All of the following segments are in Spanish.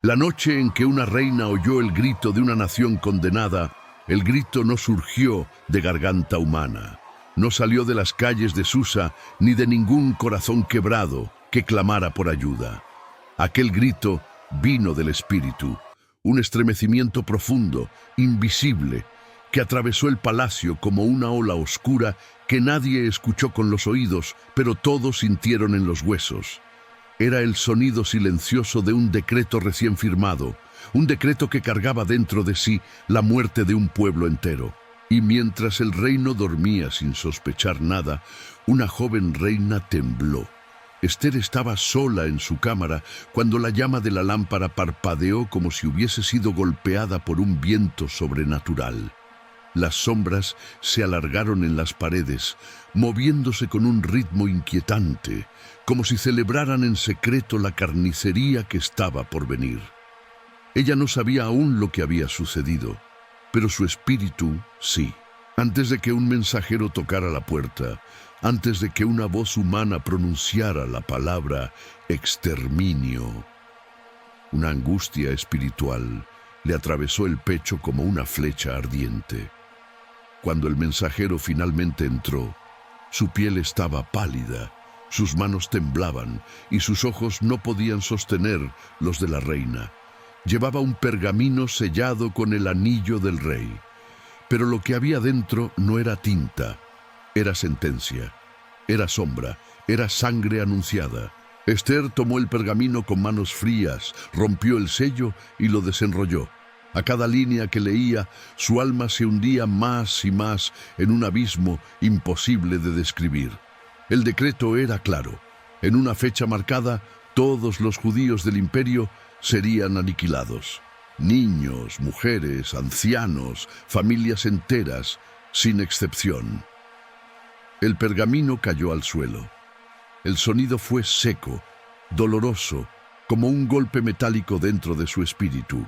La noche en que una reina oyó el grito de una nación condenada, el grito no surgió de garganta humana. No salió de las calles de Susa ni de ningún corazón quebrado que clamara por ayuda. Aquel grito vino del espíritu, un estremecimiento profundo, invisible, que atravesó el palacio como una ola oscura que nadie escuchó con los oídos, pero todos sintieron en los huesos. Era el sonido silencioso de un decreto recién firmado, un decreto que cargaba dentro de sí la muerte de un pueblo entero. Y mientras el reino dormía sin sospechar nada, una joven reina tembló. Esther estaba sola en su cámara cuando la llama de la lámpara parpadeó como si hubiese sido golpeada por un viento sobrenatural. Las sombras se alargaron en las paredes, moviéndose con un ritmo inquietante, como si celebraran en secreto la carnicería que estaba por venir. Ella no sabía aún lo que había sucedido, pero su espíritu sí. Antes de que un mensajero tocara la puerta, antes de que una voz humana pronunciara la palabra exterminio, una angustia espiritual le atravesó el pecho como una flecha ardiente. Cuando el mensajero finalmente entró, su piel estaba pálida, sus manos temblaban y sus ojos no podían sostener los de la reina. Llevaba un pergamino sellado con el anillo del rey. Pero lo que había dentro no era tinta, era sentencia, era sombra, era sangre anunciada. Esther tomó el pergamino con manos frías, rompió el sello y lo desenrolló. A cada línea que leía, su alma se hundía más y más en un abismo imposible de describir. El decreto era claro. En una fecha marcada, todos los judíos del imperio serían aniquilados. Niños, mujeres, ancianos, familias enteras, sin excepción. El pergamino cayó al suelo. El sonido fue seco, doloroso, como un golpe metálico dentro de su espíritu.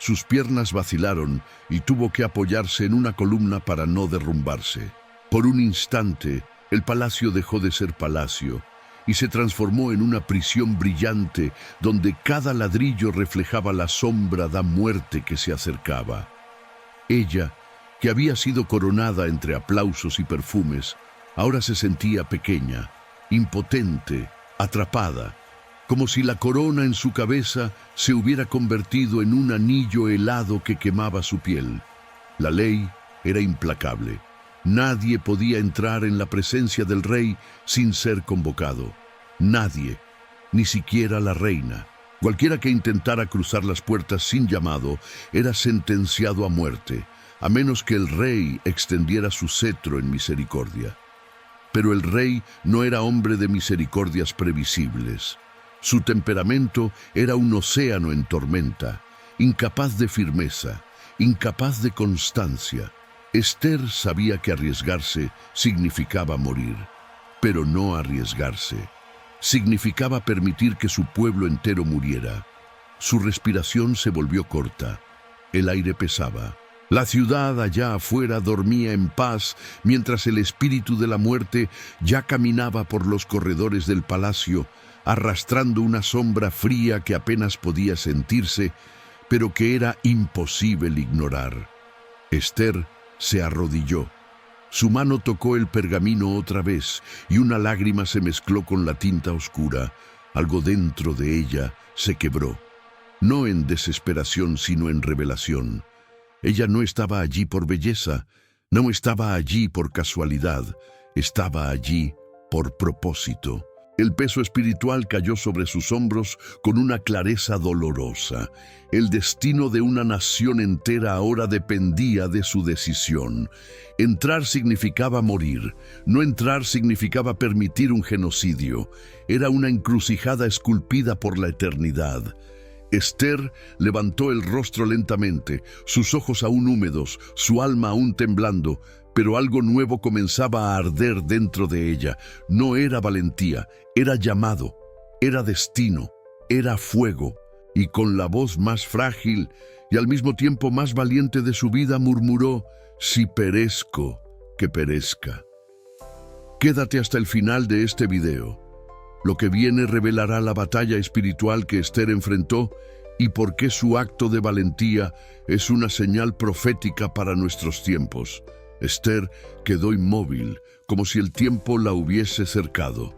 Sus piernas vacilaron y tuvo que apoyarse en una columna para no derrumbarse. Por un instante, el palacio dejó de ser palacio y se transformó en una prisión brillante donde cada ladrillo reflejaba la sombra de muerte que se acercaba. Ella, que había sido coronada entre aplausos y perfumes, ahora se sentía pequeña, impotente, atrapada, como si la corona en su cabeza se hubiera convertido en un anillo helado que quemaba su piel. La ley era implacable. Nadie podía entrar en la presencia del rey sin ser convocado. Nadie, ni siquiera la reina. Cualquiera que intentara cruzar las puertas sin llamado era sentenciado a muerte, a menos que el rey extendiera su cetro en misericordia. Pero el rey no era hombre de misericordias previsibles. Su temperamento era un océano en tormenta, incapaz de firmeza, incapaz de constancia. Esther sabía que arriesgarse significaba morir, pero no arriesgarse. Significaba permitir que su pueblo entero muriera. Su respiración se volvió corta, el aire pesaba. La ciudad allá afuera dormía en paz, mientras el espíritu de la muerte ya caminaba por los corredores del palacio, arrastrando una sombra fría que apenas podía sentirse, pero que era imposible ignorar. Esther se arrodilló. Su mano tocó el pergamino otra vez y una lágrima se mezcló con la tinta oscura. Algo dentro de ella se quebró, no en desesperación sino en revelación. Ella no estaba allí por belleza, no estaba allí por casualidad, estaba allí por propósito. El peso espiritual cayó sobre sus hombros con una clareza dolorosa. El destino de una nación entera ahora dependía de su decisión. Entrar significaba morir, no entrar significaba permitir un genocidio. Era una encrucijada esculpida por la eternidad. Esther levantó el rostro lentamente, sus ojos aún húmedos, su alma aún temblando, pero algo nuevo comenzaba a arder dentro de ella. No era valentía, era llamado, era destino, era fuego. Y con la voz más frágil y al mismo tiempo más valiente de su vida murmuró: «Si perezco, que perezca». Quédate hasta el final de este video. Lo que viene revelará la batalla espiritual que Esther enfrentó y por qué su acto de valentía es una señal profética para nuestros tiempos. Esther quedó inmóvil, como si el tiempo la hubiese cercado.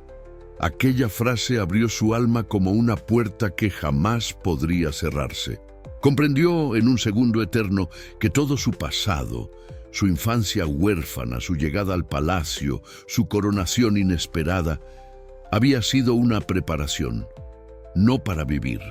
Aquella frase abrió su alma como una puerta que jamás podría cerrarse. Comprendió en un segundo eterno que todo su pasado, su infancia huérfana, su llegada al palacio, su coronación inesperada, había sido una preparación, no para vivir,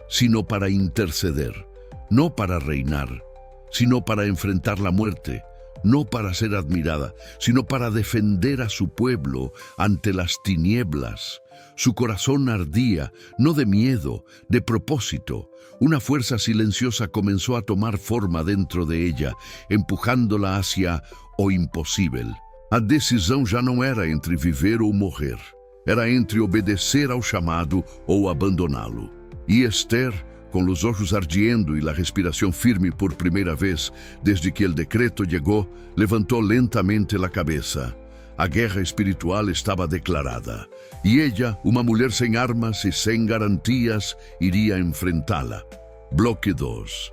sino para interceder, no para reinar, sino para enfrentar la muerte, no para ser admirada, sino para defender a su pueblo ante las tinieblas. Su corazón ardía, no de miedo, de propósito. Una fuerza silenciosa comenzó a tomar forma dentro de ella, empujándola hacia o impossível. A decisão já não era entre viver ou morrer. Era entre obedecer ao chamado ou abandoná-lo. E Esther, con los ojos ardiendo y la respiración firme por primera vez desde que el decreto llegó, levantó lentamente la cabeza. A guerra espiritual estaba declarada, y ella, una mujer sin armas y sin garantías, iría a enfrentarla. Bloque 2.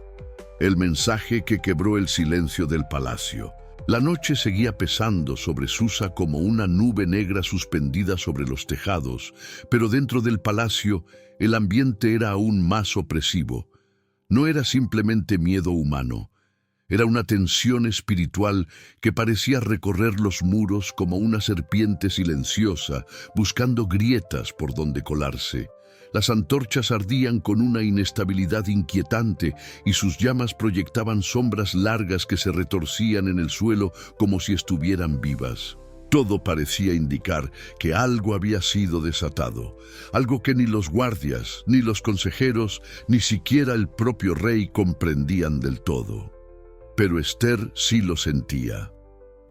El mensaje que quebró el silencio del palacio. La noche seguía pesando sobre Susa como una nube negra suspendida sobre los tejados, pero dentro del palacio el ambiente era aún más opresivo. No era simplemente miedo humano, era una tensión espiritual que parecía recorrer los muros como una serpiente silenciosa, buscando grietas por donde colarse. Las antorchas ardían con una inestabilidad inquietante y sus llamas proyectaban sombras largas que se retorcían en el suelo como si estuvieran vivas. Todo parecía indicar que algo había sido desatado, algo que ni los guardias, ni los consejeros, ni siquiera el propio rey comprendían del todo. Pero Esther sí lo sentía.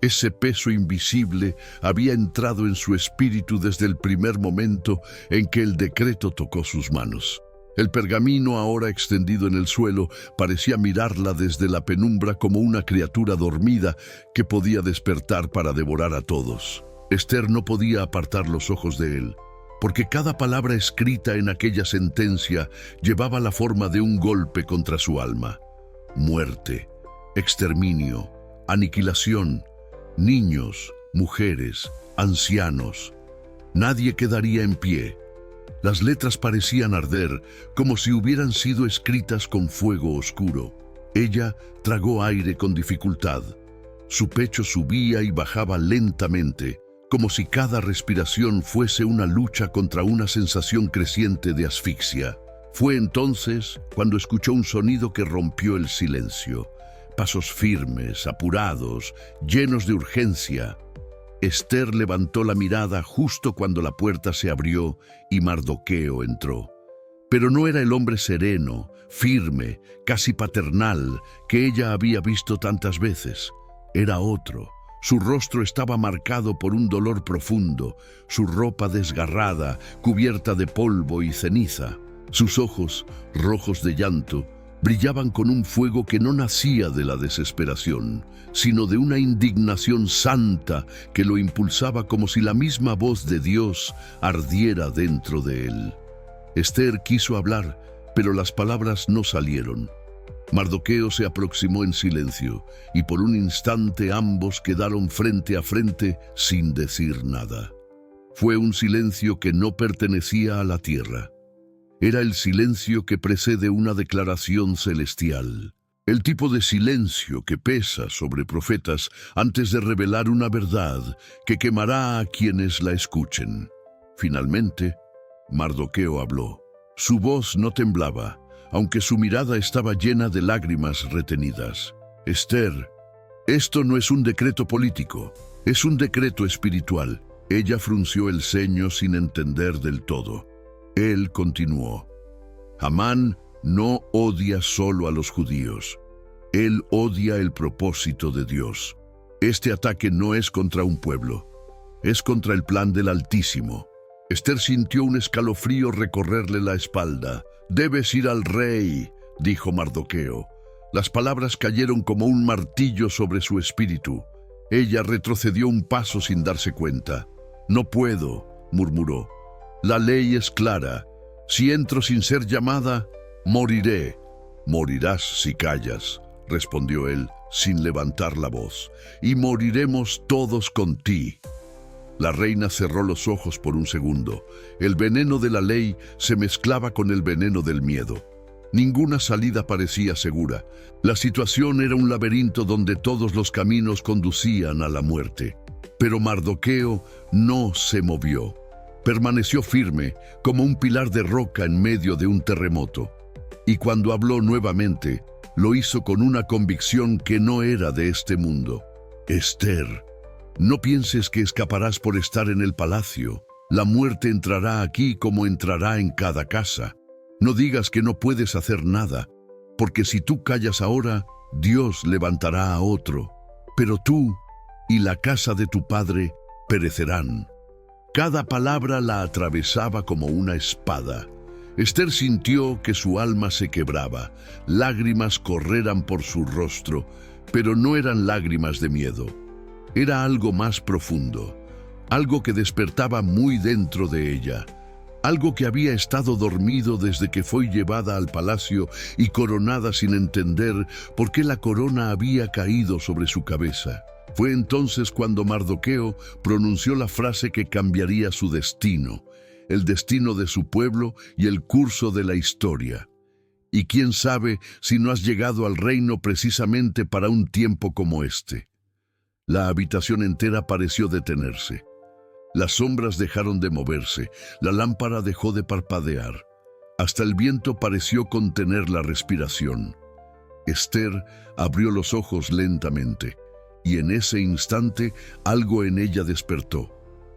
Ese peso invisible había entrado en su espíritu desde el primer momento en que el decreto tocó sus manos. El pergamino, ahora extendido en el suelo, parecía mirarla desde la penumbra como una criatura dormida que podía despertar para devorar a todos. Esther no podía apartar los ojos de él, porque cada palabra escrita en aquella sentencia llevaba la forma de un golpe contra su alma. Muerte, exterminio, aniquilación, niños, mujeres, ancianos. Nadie quedaría en pie. Las letras parecían arder, como si hubieran sido escritas con fuego oscuro. Ella tragó aire con dificultad. Su pecho subía y bajaba lentamente, como si cada respiración fuese una lucha contra una sensación creciente de asfixia. Fue entonces cuando escuchó un sonido que rompió el silencio. Pasos firmes, apurados, llenos de urgencia. Esther levantó la mirada justo cuando la puerta se abrió y Mardoqueo entró. Pero no era el hombre sereno, firme, casi paternal que ella había visto tantas veces. Era otro. Su rostro estaba marcado por un dolor profundo, su ropa desgarrada, cubierta de polvo y ceniza. Sus ojos, rojos de llanto, brillaban con un fuego que no nacía de la desesperación, sino de una indignación santa que lo impulsaba como si la misma voz de Dios ardiera dentro de él. Esther quiso hablar, pero las palabras no salieron. Mardoqueo se aproximó en silencio, y por un instante ambos quedaron frente a frente sin decir nada. Fue un silencio que no pertenecía a la tierra. Era el silencio que precede una declaración celestial. El tipo de silencio que pesa sobre profetas antes de revelar una verdad que quemará a quienes la escuchen. Finalmente, Mardoqueo habló. Su voz no temblaba, aunque su mirada estaba llena de lágrimas retenidas. Esther, esto no es un decreto político, es un decreto espiritual. Ella frunció el ceño sin entender del todo. Él continuó. Amán no odia solo a los judíos. Él odia el propósito de Dios. Este ataque no es contra un pueblo, es contra el plan del Altísimo. Esther sintió un escalofrío recorrerle la espalda. «Debes ir al rey», dijo Mardoqueo. Las palabras cayeron como un martillo sobre su espíritu. Ella retrocedió un paso sin darse cuenta. «No puedo», murmuró. «La ley es clara. Si entro sin ser llamada, Moriré. Morirás si callas, respondió él, sin levantar la voz, y moriremos todos con ti. La reina cerró los ojos por un segundo. El veneno de la ley se mezclaba con el veneno del miedo. Ninguna salida parecía segura. La situación era un laberinto donde todos los caminos conducían a la muerte. Pero Mardoqueo no se movió. Permaneció firme como un pilar de roca en medio de un terremoto. Y cuando habló nuevamente, lo hizo con una convicción que no era de este mundo. Esther, no pienses que escaparás por estar en el palacio. La muerte entrará aquí como entrará en cada casa. No digas que no puedes hacer nada, porque si tú callas ahora, Dios levantará a otro. Pero tú y la casa de tu padre perecerán. Cada palabra la atravesaba como una espada. Esther sintió que su alma se quebraba. Lágrimas correran por su rostro, pero no eran lágrimas de miedo. Era algo más profundo, algo que despertaba muy dentro de ella, algo que había estado dormido desde que fue llevada al palacio y coronada sin entender por qué la corona había caído sobre su cabeza. Fue entonces cuando Mardoqueo pronunció la frase que cambiaría su destino, el destino de su pueblo y el curso de la historia. Y quién sabe si no has llegado al reino precisamente para un tiempo como este. La habitación entera pareció detenerse. Las sombras dejaron de moverse, la lámpara dejó de parpadear. Hasta el viento pareció contener la respiración. Esther abrió los ojos lentamente, y en ese instante algo en ella despertó.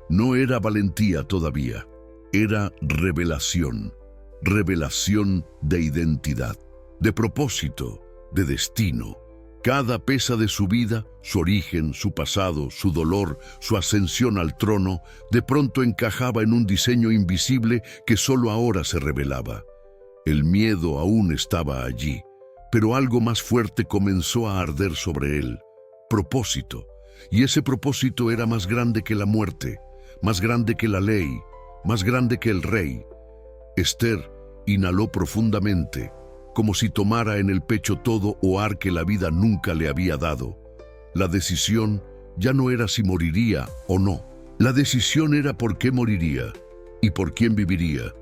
No era valentía todavía, era revelación. Revelación de identidad, de propósito, de destino. Cada pieza de su vida, su origen, su pasado, su dolor, su ascensión al trono, de pronto encajaba en un diseño invisible que solo ahora se revelaba. El miedo aún estaba allí, pero algo más fuerte comenzó a arder sobre él. Propósito. Y ese propósito era más grande que la muerte, más grande que la ley, más grande que el rey. Esther inhaló profundamente, como si tomara en el pecho todo hogar que la vida nunca le había dado. La decisión ya no era si moriría o no. La decisión era por qué moriría y por quién viviría.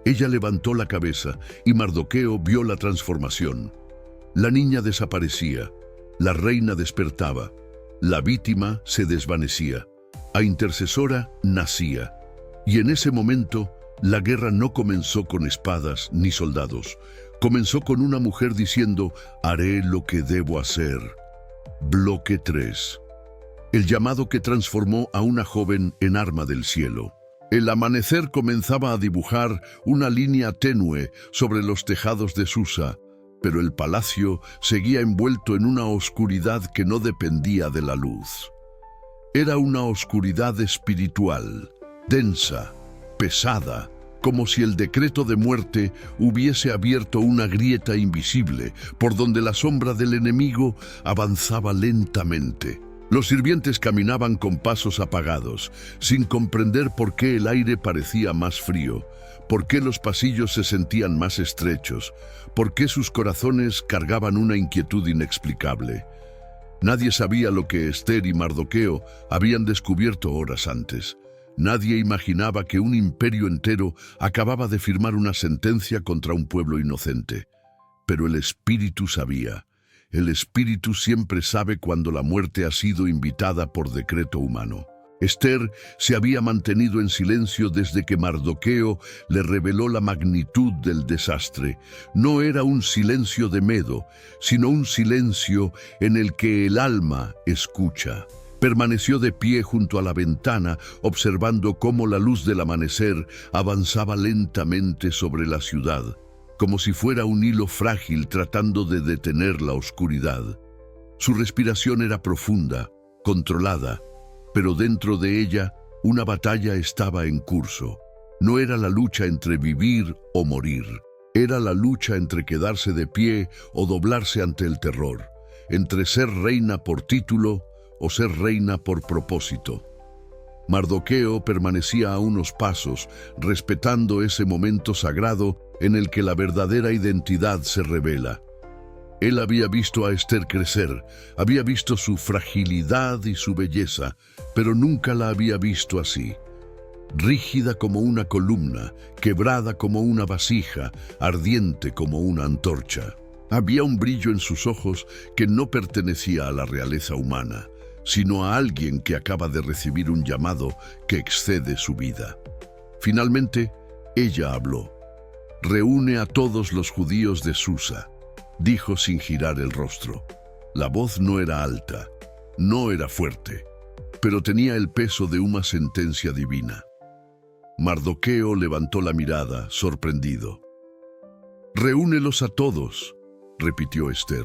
Ella levantó la cabeza y Mardoqueo vio la transformación. La niña desaparecía, la reina despertaba, la víctima se desvanecía, la intercesora nacía. Y en ese momento, la guerra no comenzó con espadas ni soldados. Comenzó con una mujer diciendo, haré lo que debo hacer. Bloque 3. El llamado que transformó a una joven en arma del cielo. El amanecer comenzaba a dibujar una línea tenue sobre los tejados de Susa, pero el palacio seguía envuelto en una oscuridad que no dependía de la luz. Era una oscuridad espiritual, densa, pesada, como si el decreto de muerte hubiese abierto una grieta invisible por donde la sombra del enemigo avanzaba lentamente. Los sirvientes caminaban con pasos apagados, sin comprender por qué el aire parecía más frío, por qué los pasillos se sentían más estrechos, por qué sus corazones cargaban una inquietud inexplicable. Nadie sabía lo que Esther y Mardoqueo habían descubierto horas antes. Nadie imaginaba que un imperio entero acababa de firmar una sentencia contra un pueblo inocente. Pero el Espíritu sabía. El Espíritu siempre sabe cuando la muerte ha sido invitada por decreto humano. Esther se había mantenido en silencio desde que Mardoqueo le reveló la magnitud del desastre. No era un silencio de miedo, sino un silencio en el que el alma escucha. Permaneció de pie junto a la ventana, observando cómo la luz del amanecer avanzaba lentamente sobre la ciudad, como si fuera un hilo frágil tratando de detener la oscuridad. Su respiración era profunda, controlada, pero dentro de ella una batalla estaba en curso. No era la lucha entre vivir o morir, era la lucha entre quedarse de pie o doblarse ante el terror, entre ser reina por título o ser reina por propósito. Mardoqueo permanecía a unos pasos, respetando ese momento sagrado en el que la verdadera identidad se revela. Él había visto a Esther crecer, había visto su fragilidad y su belleza, pero nunca la había visto así. Rígida como una columna, quebrada como una vasija, ardiente como una antorcha. Había un brillo en sus ojos que no pertenecía a la realeza humana, sino a alguien que acaba de recibir un llamado que excede su vida. Finalmente, ella habló. «Reúne a todos los judíos de Susa», dijo sin girar el rostro. La voz no era alta, no era fuerte, pero tenía el peso de una sentencia divina. Mardoqueo levantó la mirada, sorprendido. «Reúnelos a todos», repitió Esther,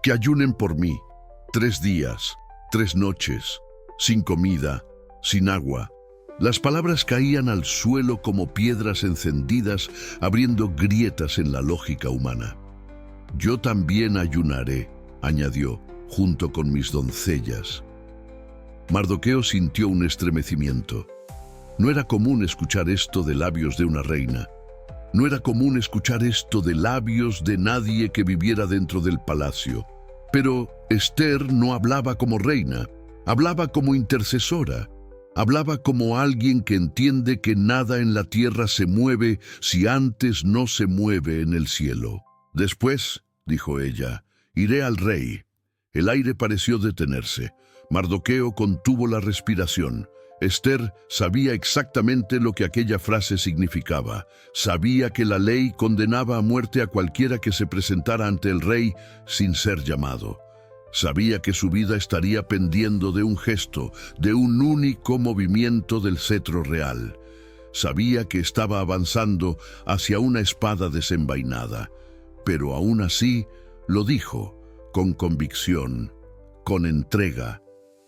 «que ayunen por mí, 3 días, 3 noches, sin comida, sin agua». Las palabras caían al suelo como piedras encendidas, abriendo grietas en la lógica humana. «Yo también ayunaré», añadió, «junto con mis doncellas». Mardoqueo sintió un estremecimiento. No era común escuchar esto de labios de una reina. No era común escuchar esto de labios de nadie que viviera dentro del palacio. Pero Esther no hablaba como reina, hablaba como intercesora. Hablaba como alguien que entiende que nada en la tierra se mueve si antes no se mueve en el cielo. «Después», dijo ella, «iré al rey». El aire pareció detenerse. Mardoqueo contuvo la respiración. Esther sabía exactamente lo que aquella frase significaba. Sabía que la ley condenaba a muerte a cualquiera que se presentara ante el rey sin ser llamado. Sabía que su vida estaría pendiendo de un gesto, de un único movimiento del cetro real. Sabía que estaba avanzando hacia una espada desenvainada, pero aún así lo dijo, con convicción, con entrega,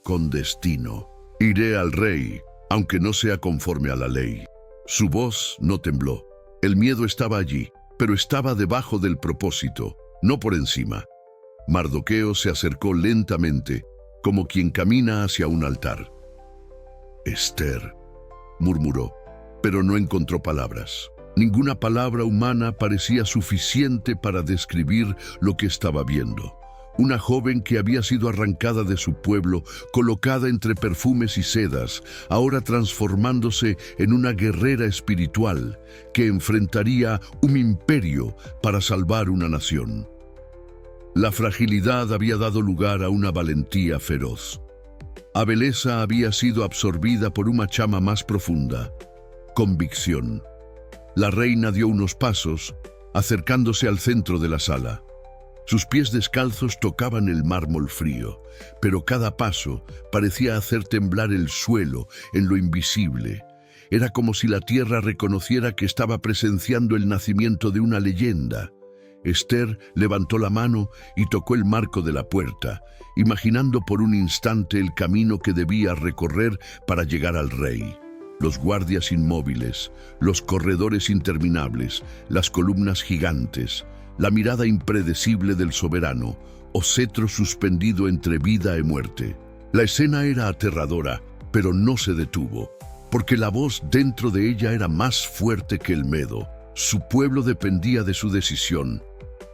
con destino. «Iré al rey, aunque no sea conforme a la ley». Su voz no tembló. El miedo estaba allí, pero estaba debajo del propósito, no por encima. Mardoqueo se acercó lentamente, como quien camina hacia un altar. «Esther», murmuró, pero no encontró palabras. Ninguna palabra humana parecía suficiente para describir lo que estaba viendo. Una joven que había sido arrancada de su pueblo, colocada entre perfumes y sedas, ahora transformándose en una guerrera espiritual que enfrentaría un imperio para salvar una nación. La fragilidad había dado lugar a una valentía feroz. Abelesa había sido absorbida por una chama más profunda, convicción. La reina dio unos pasos, acercándose al centro de la sala. Sus pies descalzos tocaban el mármol frío, pero cada paso parecía hacer temblar el suelo en lo invisible. Era como si la tierra reconociera que estaba presenciando el nacimiento de una leyenda. Esther levantó la mano y tocó el marco de la puerta, imaginando por un instante el camino que debía recorrer para llegar al rey. Los guardias inmóviles, los corredores interminables, las columnas gigantes, la mirada impredecible del soberano, o cetro suspendido entre vida y muerte. La escena era aterradora, pero no se detuvo, porque la voz dentro de ella era más fuerte que el miedo. Su pueblo dependía de su decisión.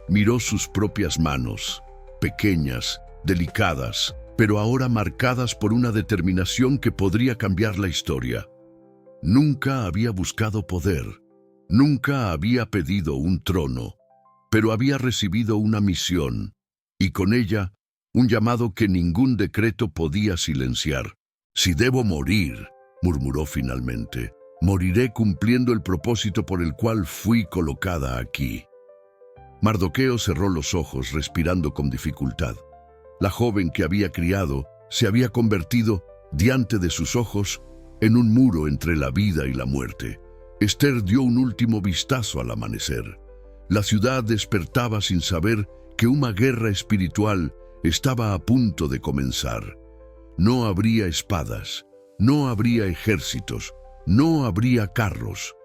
Miró sus propias manos, pequeñas, delicadas, pero ahora marcadas por una determinación que podría cambiar la historia. Nunca había buscado poder, nunca había pedido un trono, pero había recibido una misión, y con ella un llamado que ningún decreto podía silenciar. «Si debo morir», murmuró finalmente, «moriré cumpliendo el propósito por el cual fui colocada aquí». Mardoqueo cerró los ojos, respirando con dificultad. La joven que había criado se había convertido, diante de sus ojos, en un muro entre la vida y la muerte. Esther dio un último vistazo al amanecer. La ciudad despertaba sin saber que una guerra espiritual estaba a punto de comenzar. No habría espadas, no habría ejércitos, no habría carros.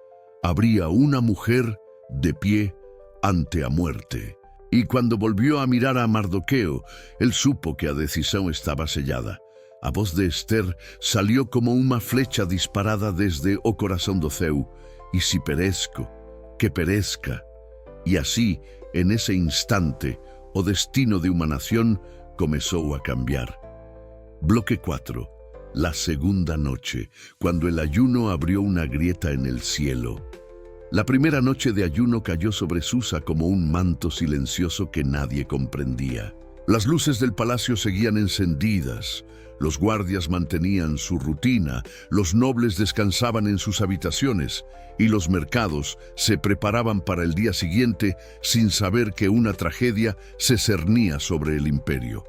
Habría una mujer de pie ante la muerte. Y cuando volvió a mirar a Mardoqueo, él supo que la decisión estaba sellada. A voz de Esther salió como una flecha disparada desde o corazón do céu. «Y si perezco, que perezca. Y así, en ese instante, o destino de una nación comenzó a cambiar. Bloque 4. La segunda noche, cuando el ayuno abrió una grieta en el cielo. La primera noche de ayuno cayó sobre Susa como un manto silencioso que nadie comprendía. Las luces del palacio seguían encendidas, los guardias mantenían su rutina, los nobles descansaban en sus habitaciones y los mercados se preparaban para el día siguiente sin saber que una tragedia se cernía sobre el imperio.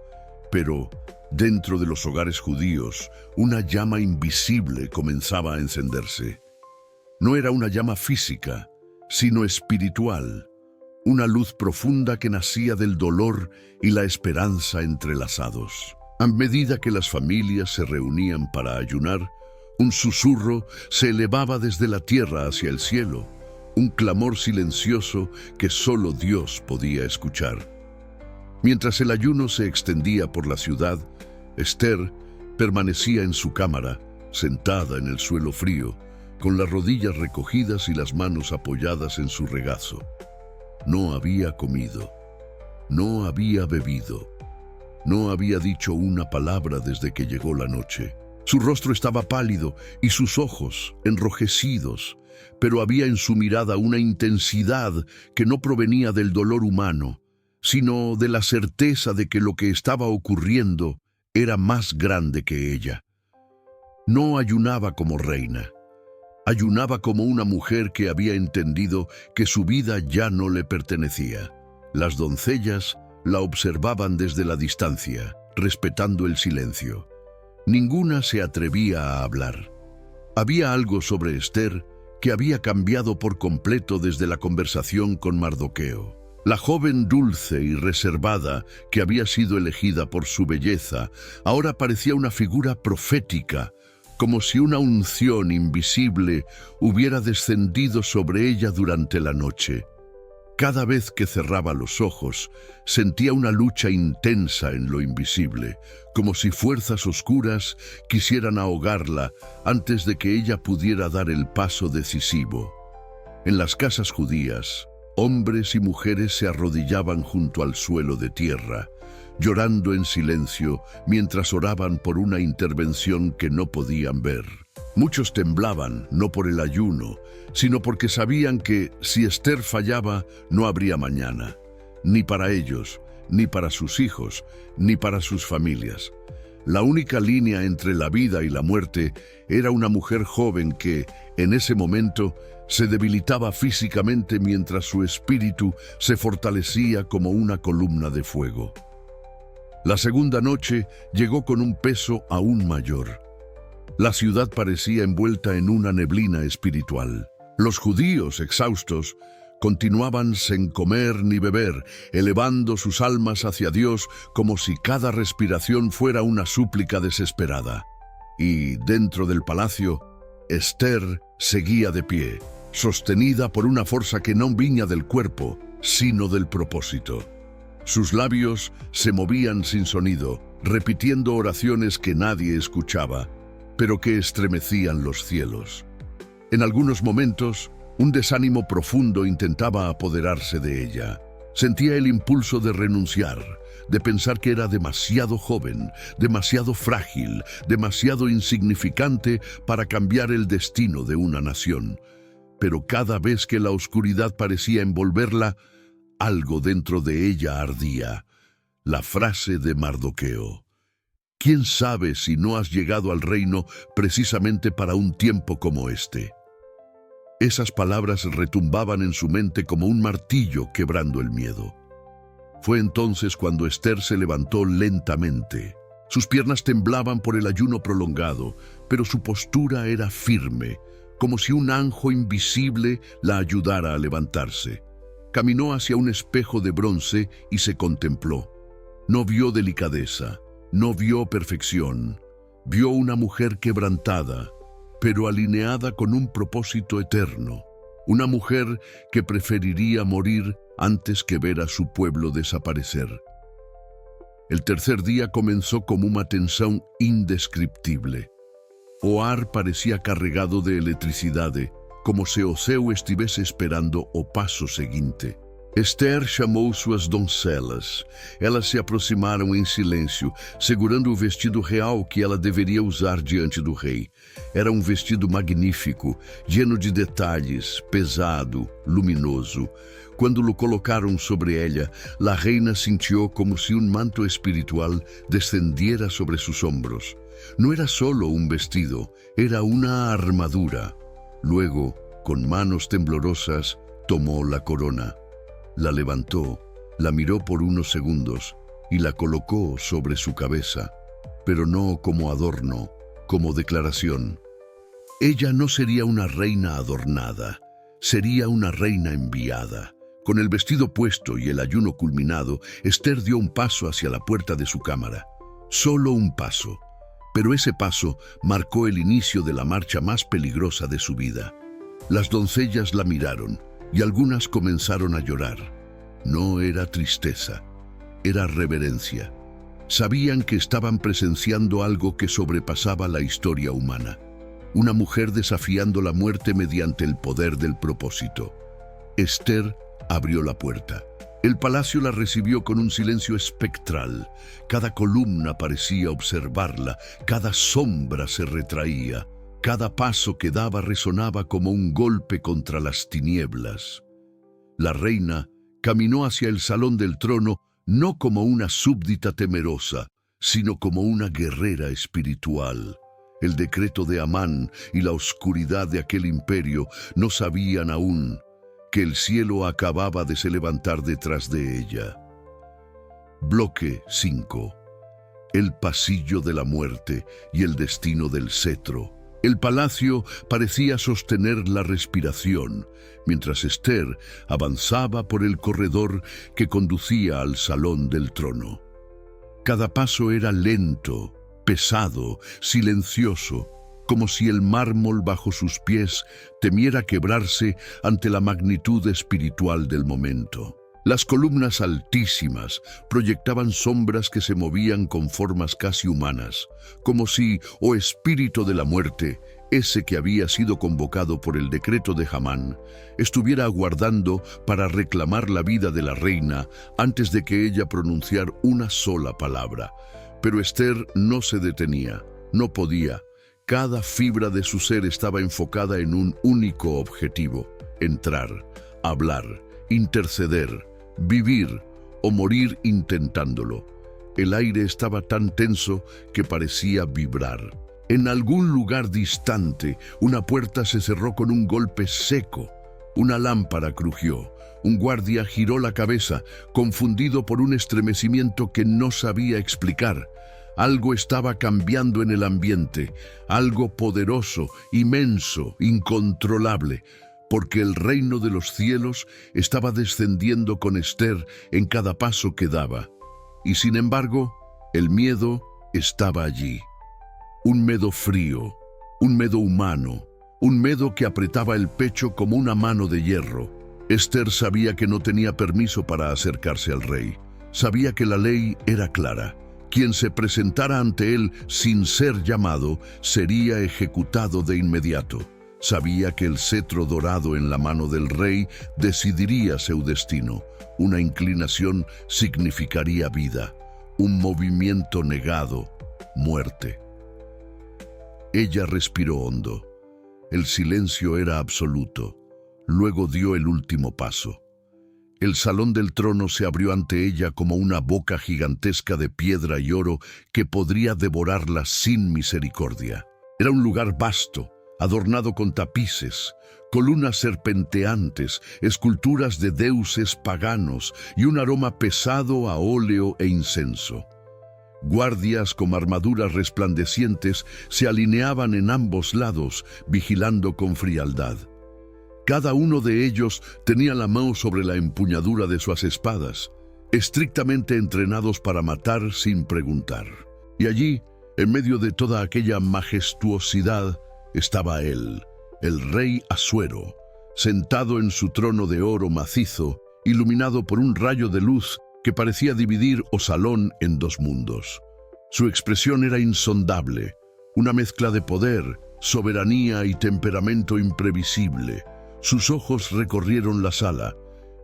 Pero dentro de los hogares judíos, una llama invisible comenzaba a encenderse. No era una llama física, sino espiritual, una luz profunda que nacía del dolor y la esperanza entrelazados. A medida que las familias se reunían para ayunar, un susurro se elevaba desde la tierra hacia el cielo, un clamor silencioso que solo Dios podía escuchar. Mientras el ayuno se extendía por la ciudad, Esther permanecía en su cámara, sentada en el suelo frío, con las rodillas recogidas y las manos apoyadas en su regazo. No había comido, no había bebido, no había dicho una palabra desde que llegó la noche. Su rostro estaba pálido y sus ojos enrojecidos, pero había en su mirada una intensidad que no provenía del dolor humano, sino de la certeza de que lo que estaba ocurriendo era más grande que ella. No ayunaba como reina. Ayunaba como una mujer que había entendido que su vida ya no le pertenecía. Las doncellas la observaban desde la distancia, respetando el silencio. Ninguna se atrevía a hablar. Había algo sobre Esther que había cambiado por completo desde la conversación con Mardoqueo. La joven dulce y reservada que había sido elegida por su belleza ahora parecía una figura profética, como si una unción invisible hubiera descendido sobre ella durante la noche. Cada vez que cerraba los ojos, sentía una lucha intensa en lo invisible, como si fuerzas oscuras quisieran ahogarla antes de que ella pudiera dar el paso decisivo. En las casas judías, hombres y mujeres se arrodillaban junto al suelo de tierra, llorando en silencio mientras oraban por una intervención que no podían ver. Muchos temblaban, no por el ayuno, sino porque sabían que si Esther fallaba, no habría mañana, ni para ellos, ni para sus hijos, ni para sus familias. La única línea entre la vida y la muerte era una mujer joven que, en ese momento, se debilitaba físicamente mientras su espíritu se fortalecía como una columna de fuego. La segunda noche llegó con un peso aún mayor. La ciudad parecía envuelta en una neblina espiritual. Los judíos, exhaustos, continuaban sin comer ni beber, elevando sus almas hacia Dios como si cada respiración fuera una súplica desesperada. Y dentro del palacio, Esther seguía de pie, sostenida por una fuerza que no venía del cuerpo, sino del propósito. Sus labios se movían sin sonido, repitiendo oraciones que nadie escuchaba, pero que estremecían los cielos. En algunos momentos, un desánimo profundo intentaba apoderarse de ella. Sentía el impulso de renunciar, de pensar que era demasiado joven, demasiado frágil, demasiado insignificante para cambiar el destino de una nación. Pero cada vez que la oscuridad parecía envolverla, algo dentro de ella ardía. La frase de Mardoqueo: ¿quién sabe si no has llegado al reino precisamente para un tiempo como este? Esas palabras retumbaban en su mente como un martillo quebrando el miedo. Fue entonces cuando Esther se levantó lentamente. Sus piernas temblaban por el ayuno prolongado, pero su postura era firme, como si un ángel invisible la ayudara a levantarse. Caminó hacia un espejo de bronce y se contempló. No vio delicadeza, no vio perfección. Vio una mujer quebrantada, pero alineada con un propósito eterno. Una mujer que preferiría morir antes que ver a su pueblo desaparecer. El tercer día comenzó como una tensión indescriptible. Ohar parecía cargado de electricidad, como se o céu estivesse esperando o passo seguinte. Esther chamou suas doncelas. Elas se aproximaram em silêncio, segurando o vestido real que ela deveria usar diante do rei. Era um vestido magnífico, lleno de detalhes, pesado, luminoso. Quando lo colocaram sobre ella, la reina sintió como si un manto espiritual descendiera sobre sus hombros. No era solo un vestido, era una armadura. Luego, con manos temblorosas, tomó la corona. La levantó, la miró por unos segundos y la colocó sobre su cabeza, pero no como adorno, como declaración. Ella no sería una reina adornada, sería una reina enviada. Con el vestido puesto y el ayuno culminado, Esther dio un paso hacia la puerta de su cámara. Solo un paso, pero ese paso marcó el inicio de la marcha más peligrosa de su vida. Las doncellas la miraron y algunas comenzaron a llorar. No era tristeza, era reverencia. Sabían que estaban presenciando algo que sobrepasaba la historia humana. Una mujer desafiando la muerte mediante el poder del propósito. Esther abrió la puerta. El palacio la recibió con un silencio espectral. Cada columna parecía observarla, cada sombra se retraía. Cada paso que daba resonaba como un golpe contra las tinieblas. La reina caminó hacia el salón del trono no como una súbdita temerosa, sino como una guerrera espiritual. El decreto de Amán y la oscuridad de aquel imperio no sabían aún que el cielo acababa de se levantar detrás de ella. Bloque 5. El pasillo de la muerte y el destino del cetro. El palacio parecía sostener la respiración, mientras Esther avanzaba por el corredor que conducía al salón del trono. Cada paso era lento, pesado, silencioso, como si el mármol bajo sus pies temiera quebrarse ante la magnitud espiritual del momento. Las columnas altísimas proyectaban sombras que se movían con formas casi humanas, como si, oh espíritu de la muerte, ese que había sido convocado por el decreto de Amán, estuviera aguardando para reclamar la vida de la reina antes de que ella pronunciara una sola palabra. Pero Esther no se detenía, no podía. Cada fibra de su ser estaba enfocada en un único objetivo: entrar, hablar, interceder, vivir o morir intentándolo. El aire estaba tan tenso que parecía vibrar. En algún lugar distante, una puerta se cerró con un golpe seco. Una lámpara crujió. Un guardia giró la cabeza, confundido por un estremecimiento que no sabía explicar. Algo estaba cambiando en el ambiente, algo poderoso, inmenso, incontrolable, porque el reino de los cielos estaba descendiendo con Esther en cada paso que daba. Y sin embargo, el miedo estaba allí. Un miedo frío, un miedo humano, un miedo que apretaba el pecho como una mano de hierro. Esther sabía que no tenía permiso para acercarse al rey. Sabía que la ley era clara. Quien se presentara ante él sin ser llamado sería ejecutado de inmediato. Sabía que el cetro dorado en la mano del rey decidiría su destino. Una inclinación significaría vida. Un movimiento negado, muerte. Ella respiró hondo. El silencio era absoluto. Luego dio el último paso. El salón del trono se abrió ante ella como una boca gigantesca de piedra y oro que podría devorarla sin misericordia. Era un lugar vasto, adornado con tapices, columnas serpenteantes, esculturas de dioses paganos y un aroma pesado a óleo e incienso. Guardias con armaduras resplandecientes se alineaban en ambos lados, vigilando con frialdad. Cada uno de ellos tenía la mano sobre la empuñadura de sus espadas, estrictamente entrenados para matar sin preguntar. Y allí, en medio de toda aquella majestuosidad, estaba él, el rey Asuero, sentado en su trono de oro macizo, iluminado por un rayo de luz que parecía dividir o salón en dos mundos. Su expresión era insondable, una mezcla de poder, soberanía y temperamento imprevisible. Sus ojos recorrieron la sala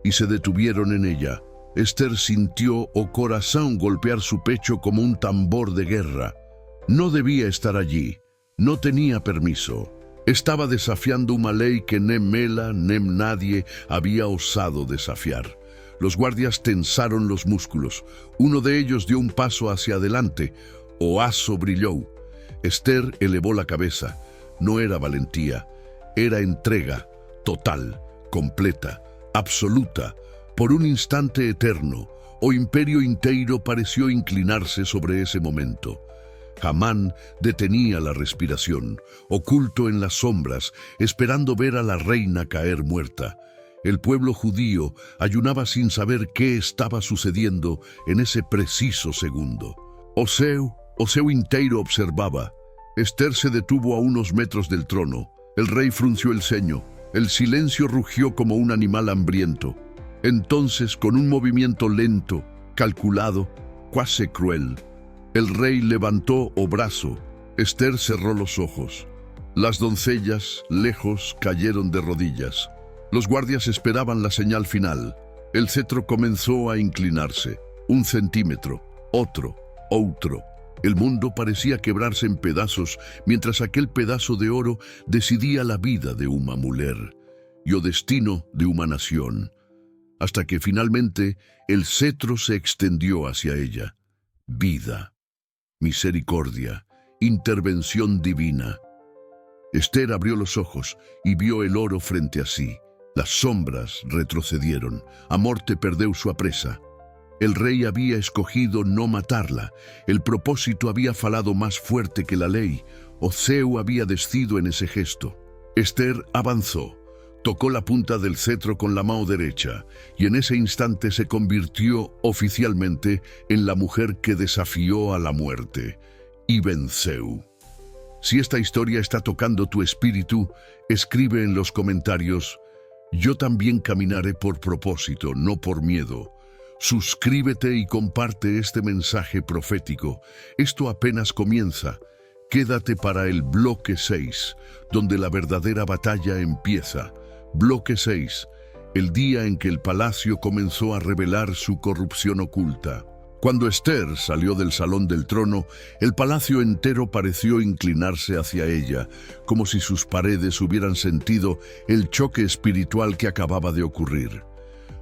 y se detuvieron en ella. Esther sintió o corazón golpear su pecho como un tambor de guerra. No debía estar allí, no tenía permiso. Estaba desafiando una ley que nem Mela, nem nadie había osado desafiar. Los guardias tensaron los músculos. Uno de ellos dio un paso hacia adelante. Oazo brilló. Esther elevó la cabeza. No era valentía, era entrega, total, completa, absoluta. Por un instante eterno, o imperio inteiro pareció inclinarse sobre ese momento. Hamán detenía la respiración, oculto en las sombras, esperando ver a la reina caer muerta. El pueblo judío ayunaba sin saber qué estaba sucediendo en ese preciso segundo. O seu inteiro observaba. Esther se detuvo a unos metros del trono. El rey frunció el ceño. El silencio rugió como un animal hambriento. Entonces, con un movimiento lento, calculado, cuasi cruel, el rey levantó o brazo. Esther cerró los ojos. Las doncellas, lejos, cayeron de rodillas. Los guardias esperaban la señal final. El cetro comenzó a inclinarse. 1 centímetro, otro. El mundo parecía quebrarse en pedazos mientras aquel pedazo de oro decidía la vida de una mujer y o destino de una nación, hasta que finalmente el cetro se extendió hacia ella. Vida, misericordia, intervención divina. Esther abrió los ojos y vio el oro frente a sí. Las sombras retrocedieron. A morte perdeu su presa. El rey había escogido no matarla. El propósito había falado más fuerte que la ley. O ceu había descido en ese gesto. Esther avanzó, tocó la punta del cetro con la mano derecha y en ese instante se convirtió oficialmente en la mujer que desafió a la muerte y venceu. Si esta historia está tocando tu espíritu, escribe en los comentarios: yo también caminaré por propósito, no por miedo. Suscríbete y comparte este mensaje profético. Esto apenas comienza. Quédate para el bloque 6, donde la verdadera batalla empieza. Bloque 6, el día en que el palacio comenzó a revelar su corrupción oculta. Cuando Esther salió del salón del trono, el palacio entero pareció inclinarse hacia ella, como si sus paredes hubieran sentido el choque espiritual que acababa de ocurrir.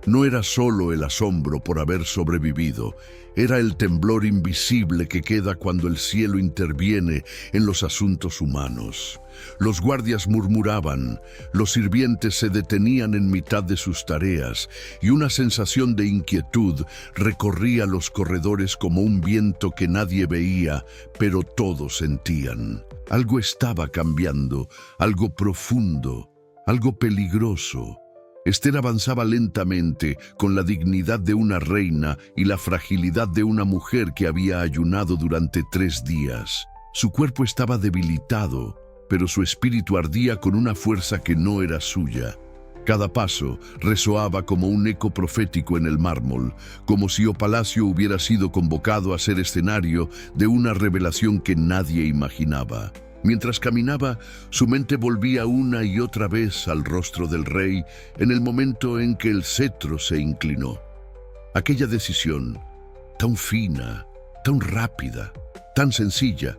No era solo el asombro por haber sobrevivido, era el temblor invisible que queda cuando el cielo interviene en los asuntos humanos. Los guardias murmuraban, los sirvientes se detenían en mitad de sus tareas y una sensación de inquietud recorría los corredores como un viento que nadie veía, pero todos sentían. Algo estaba cambiando, algo profundo, algo peligroso. Esther avanzaba lentamente, con la dignidad de una reina y la fragilidad de una mujer que había ayunado durante 3 días. Su cuerpo estaba debilitado, pero su espíritu ardía con una fuerza que no era suya. Cada paso resoaba como un eco profético en el mármol, como si el palacio hubiera sido convocado a ser escenario de una revelación que nadie imaginaba. Mientras caminaba, su mente volvía una y otra vez al rostro del rey en el momento en que el cetro se inclinó. Aquella decisión, tan fina, tan rápida, tan sencilla,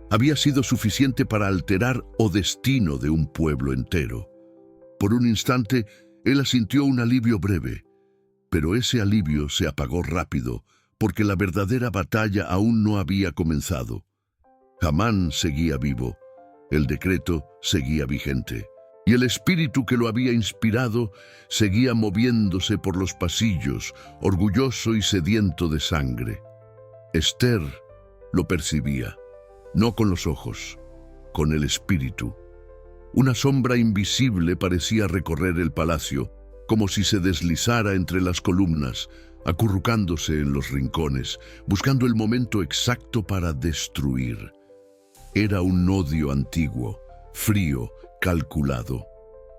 había sido suficiente para alterar el destino de un pueblo entero. Por un instante, él sintió un alivio breve, pero ese alivio se apagó rápido porque la verdadera batalla aún no había comenzado. Hamán seguía vivo, el decreto seguía vigente, y el espíritu que lo había inspirado seguía moviéndose por los pasillos, orgulloso y sediento de sangre. Esther lo percibía, no con los ojos, con el espíritu. Una sombra invisible parecía recorrer el palacio, como si se deslizara entre las columnas, acurrucándose en los rincones, buscando el momento exacto para destruir. Era un odio antiguo, frío, calculado.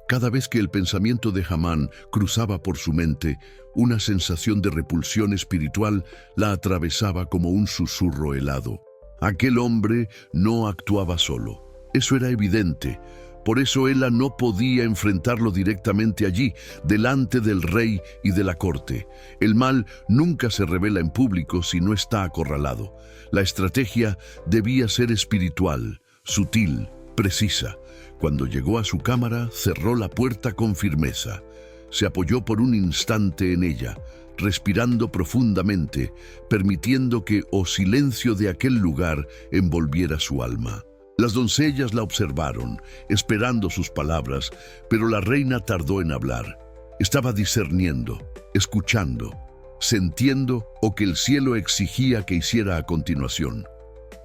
Cada vez que el pensamiento de Hamán cruzaba por su mente, una sensación de repulsión espiritual la atravesaba como un susurro helado. Aquel hombre no actuaba solo. Eso era evidente. Por eso Ela no podía enfrentarlo directamente allí, delante del rey y de la corte. El mal nunca se revela en público si no está acorralado. La estrategia debía ser espiritual, sutil, precisa. Cuando llegó a su cámara, cerró la puerta con firmeza. Se apoyó por un instante en ella, respirando profundamente, permitiendo que el silencio de aquel lugar envolviera su alma. Las doncellas la observaron, esperando sus palabras, pero la reina tardó en hablar. Estaba discerniendo, escuchando, sintiendo lo que el cielo exigía que hiciera a continuación.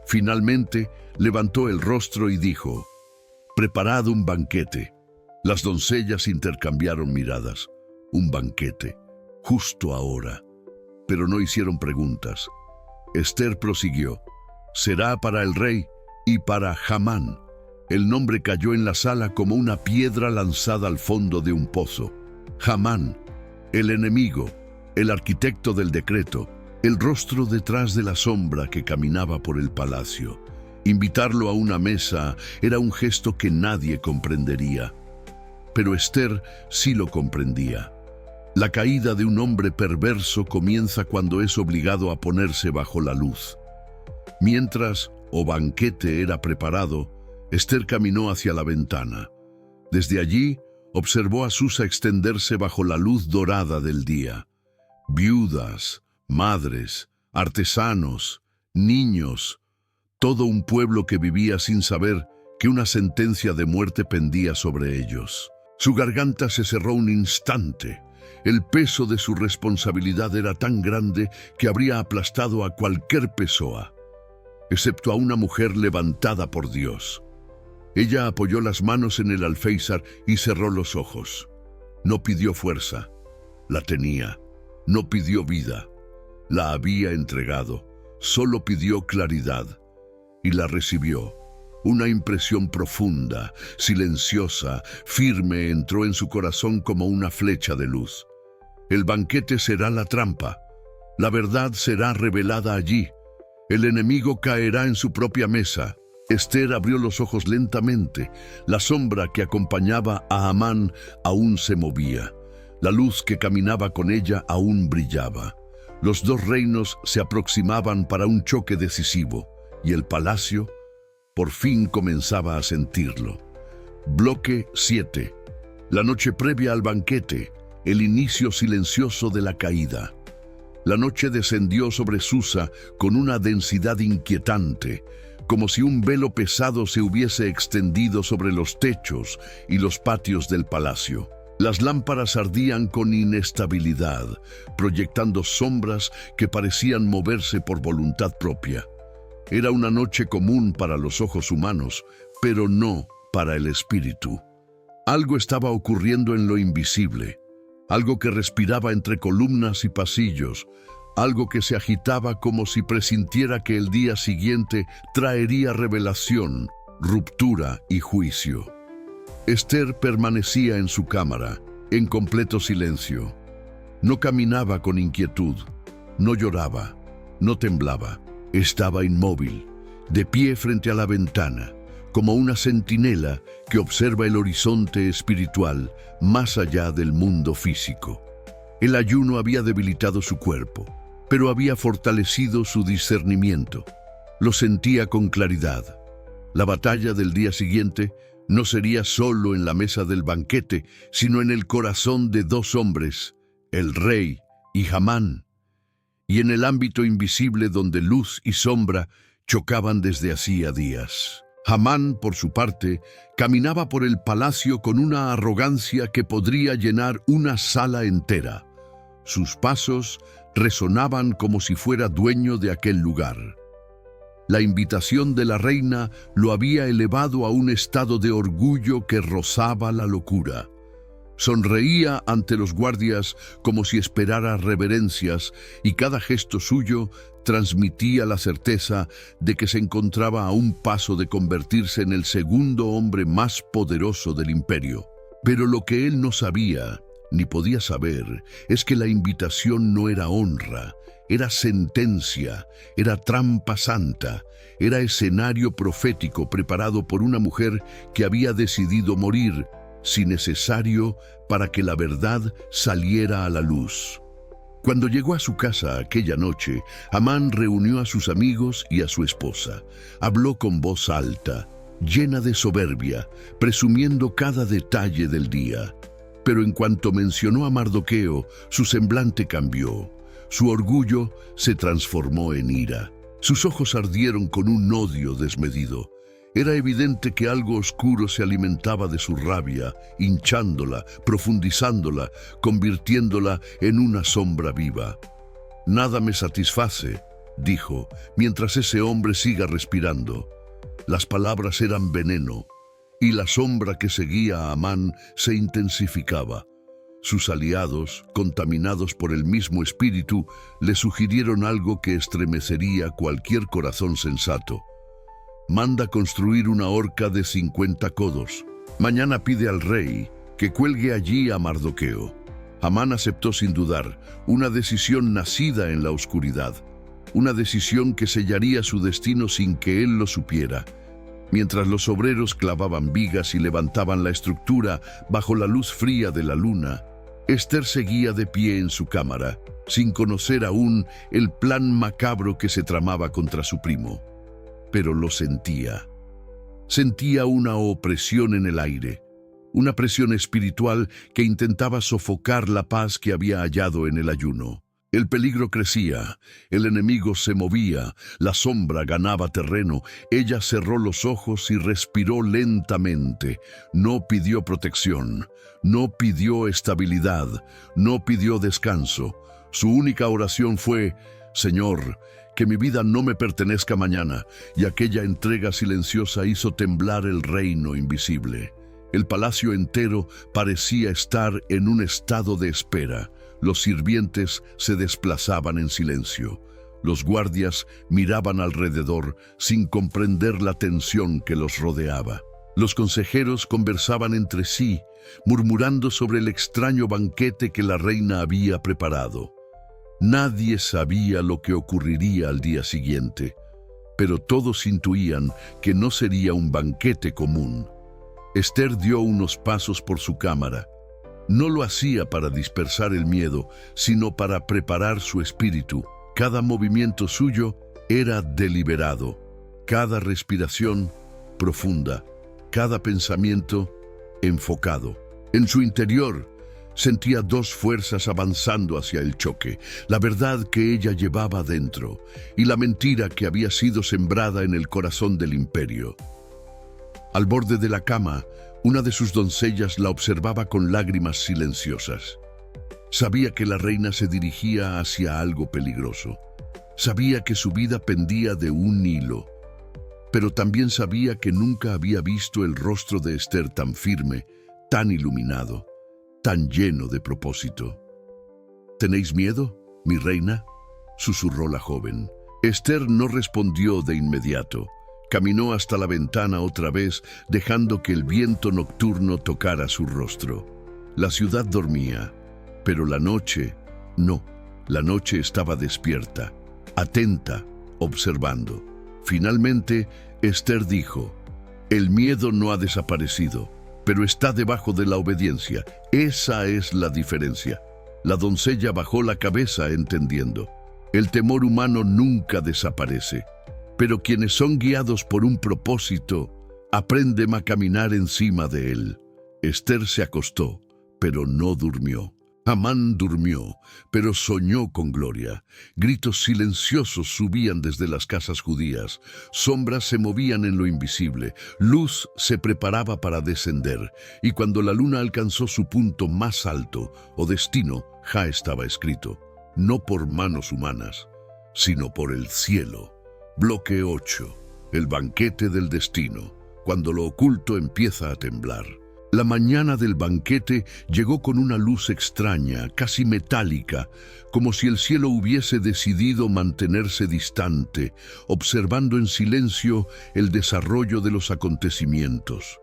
Finalmente, levantó el rostro y dijo: «Preparad un banquete». Las doncellas intercambiaron miradas. Un banquete, justo ahora. Pero no hicieron preguntas. Esther prosiguió: «Será para el rey y para Hamán». El nombre cayó en la sala como una piedra lanzada al fondo de un pozo. Hamán, el enemigo, el arquitecto del decreto, el rostro detrás de la sombra que caminaba por el palacio. Invitarlo a una mesa era un gesto que nadie comprendería. Pero Esther sí lo comprendía. La caída de un hombre perverso comienza cuando es obligado a ponerse bajo la luz. Mientras el banquete era preparado, Esther caminó hacia la ventana. Desde allí, observó a Susa extenderse bajo la luz dorada del día. Viudas, madres, artesanos, niños, todo un pueblo que vivía sin saber que una sentencia de muerte pendía sobre ellos. Su garganta se cerró un instante. El peso de su responsabilidad era tan grande que habría aplastado a cualquier pessoa, excepto a una mujer levantada por Dios. Ella apoyó las manos en el alféizar y cerró los ojos. No pidió fuerza, la tenía. No pidió vida, la había entregado. Solo pidió claridad y la recibió. Una impresión profunda, silenciosa, firme entró en su corazón como una flecha de luz. El banquete será la trampa. La verdad será revelada allí. El enemigo caerá en su propia mesa. Esther abrió los ojos lentamente. La sombra que acompañaba a Amán aún se movía. La luz que caminaba con ella aún brillaba. Los dos reinos se aproximaban para un choque decisivo, y el palacio por fin comenzaba a sentirlo. Bloque 7. La noche previa al banquete, el inicio silencioso de la caída. La noche descendió sobre Susa con una densidad inquietante, como si un velo pesado se hubiese extendido sobre los techos y los patios del palacio. Las lámparas ardían con inestabilidad, proyectando sombras que parecían moverse por voluntad propia. Era una noche común para los ojos humanos, pero no para el espíritu. Algo estaba ocurriendo en lo invisible, algo que respiraba entre columnas y pasillos, algo que se agitaba como si presintiera que el día siguiente traería revelación, ruptura y juicio. Esther permanecía en su cámara, en completo silencio. No caminaba con inquietud, no lloraba, no temblaba. Estaba inmóvil, de pie frente a la ventana, como una centinela que observa el horizonte espiritual más allá del mundo físico. El ayuno había debilitado su cuerpo, pero había fortalecido su discernimiento. Lo sentía con claridad. La batalla del día siguiente no sería solo en la mesa del banquete, sino en el corazón de dos hombres, el rey y Hamán, y en el ámbito invisible donde luz y sombra chocaban desde hacía días. Hamán, por su parte, caminaba por el palacio con una arrogancia que podría llenar una sala entera. Sus pasos resonaban como si fuera dueño de aquel lugar. La invitación de la reina lo había elevado a un estado de orgullo que rozaba la locura. Sonreía ante los guardias como si esperara reverencias, y cada gesto suyo transmitía la certeza de que se encontraba a un paso de convertirse en el segundo hombre más poderoso del imperio. Pero lo que él no sabía ni podía saber es que la invitación no era honra, era sentencia, era trampa santa, era escenario profético preparado por una mujer que había decidido morir, si necesario, para que la verdad saliera a la luz. Cuando llegó a su casa aquella noche, Amán reunió a sus amigos y a su esposa. Habló con voz alta, llena de soberbia, presumiendo cada detalle del día. Pero en cuanto mencionó a Mardoqueo, su semblante cambió. Su orgullo se transformó en ira. Sus ojos ardieron con un odio desmedido. Era evidente que algo oscuro se alimentaba de su rabia, hinchándola, profundizándola, convirtiéndola en una sombra viva. «Nada me satisface», dijo, mientras ese hombre siga respirando. Las palabras eran veneno, y la sombra que seguía a Amán se intensificaba. Sus aliados, contaminados por el mismo espíritu, le sugirieron algo que estremecería cualquier corazón sensato. «Manda construir una horca de 50 codos. Mañana pide al rey que cuelgue allí a Mardoqueo». Amán aceptó sin dudar, una decisión nacida en la oscuridad, una decisión que sellaría su destino sin que él lo supiera. Mientras los obreros clavaban vigas y levantaban la estructura bajo la luz fría de la luna, Esther seguía de pie en su cámara, sin conocer aún el plan macabro que se tramaba contra su primo. Pero lo sentía. Sentía una opresión en el aire, una presión espiritual que intentaba sofocar la paz que había hallado en el ayuno. El peligro crecía, el enemigo se movía, la sombra ganaba terreno. Ella cerró los ojos y respiró lentamente. No pidió protección, no pidió estabilidad, no pidió descanso. Su única oración fue: «Señor, que mi vida no me pertenezca mañana», y aquella entrega silenciosa hizo temblar el reino invisible. El palacio entero parecía estar en un estado de espera. Los sirvientes se desplazaban en silencio. Los guardias miraban alrededor sin comprender la tensión que los rodeaba. Los consejeros conversaban entre sí, murmurando sobre el extraño banquete que la reina había preparado. Nadie sabía lo que ocurriría al día siguiente, pero todos intuían que no sería un banquete común. Esther dio unos pasos por su cámara. No lo hacía para dispersar el miedo, sino para preparar su espíritu. Cada movimiento suyo era deliberado, cada respiración profunda, cada pensamiento enfocado. En su interior sentía dos fuerzas avanzando hacia el choque: la verdad que ella llevaba dentro y la mentira que había sido sembrada en el corazón del imperio. Al borde de la cama, una de sus doncellas la observaba con lágrimas silenciosas. Sabía que la reina se dirigía hacia algo peligroso. Sabía que su vida pendía de un hilo. Pero también sabía que nunca había visto el rostro de Esther tan firme, tan iluminado, tan lleno de propósito. «¿Tenéis miedo, mi reina?», susurró la joven. Esther no respondió de inmediato. Caminó hasta la ventana otra vez, dejando que el viento nocturno tocara su rostro. La ciudad dormía, pero la noche no. La noche estaba despierta, atenta, observando. Finalmente, Esther dijo: «El miedo no ha desaparecido, pero está debajo de la obediencia. Esa es la diferencia». La doncella bajó la cabeza entendiendo. El temor humano nunca desaparece, pero quienes son guiados por un propósito aprenden a caminar encima de él. Esther se acostó, pero no durmió. Amán durmió, pero soñó con gloria. Gritos silenciosos subían desde las casas judías. Sombras se movían en lo invisible. Luz se preparaba para descender. Y cuando la luna alcanzó su punto más alto, o destino, ya estaba escrito: no por manos humanas, sino por el cielo. Bloque 8. El banquete del destino. Cuando lo oculto empieza a temblar. La mañana del banquete llegó con una luz extraña, casi metálica, como si el cielo hubiese decidido mantenerse distante, observando en silencio el desarrollo de los acontecimientos.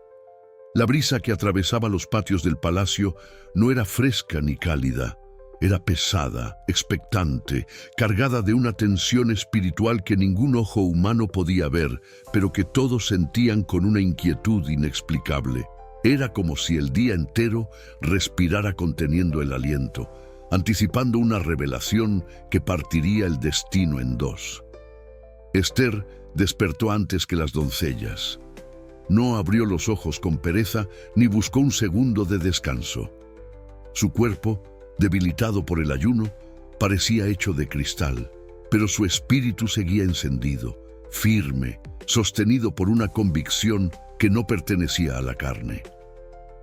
La brisa que atravesaba los patios del palacio no era fresca ni cálida. Era pesada, expectante, cargada de una tensión espiritual que ningún ojo humano podía ver, pero que todos sentían con una inquietud inexplicable. Era como si el día entero respirara conteniendo el aliento, anticipando una revelación que partiría el destino en dos. Esther despertó antes que las doncellas. No abrió los ojos con pereza ni buscó un segundo de descanso. Su cuerpo, debilitado por el ayuno, parecía hecho de cristal, pero su espíritu seguía encendido, firme, sostenido por una convicción que no pertenecía a la carne.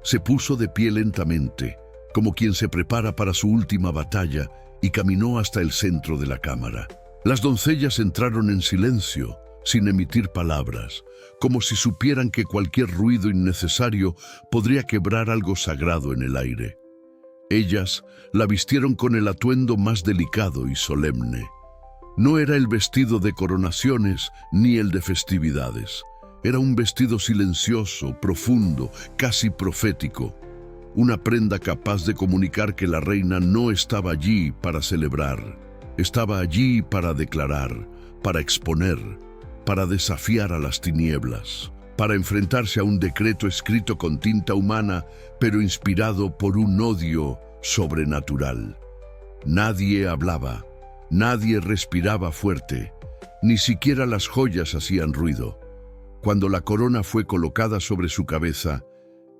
Se puso de pie lentamente, como quien se prepara para su última batalla, y caminó hasta el centro de la cámara. Las doncellas entraron en silencio, sin emitir palabras, como si supieran que cualquier ruido innecesario podría quebrar algo sagrado en el aire. Ellas la vistieron con el atuendo más delicado y solemne. No era el vestido de coronaciones ni el de festividades. Era un vestido silencioso, profundo, casi profético. Una prenda capaz de comunicar que la reina no estaba allí para celebrar. Estaba allí para declarar, para exponer, para desafiar a las tinieblas, para enfrentarse a un decreto escrito con tinta humana, pero inspirado por un odio sobrenatural. Nadie hablaba, nadie respiraba fuerte, ni siquiera las joyas hacían ruido. Cuando la corona fue colocada sobre su cabeza,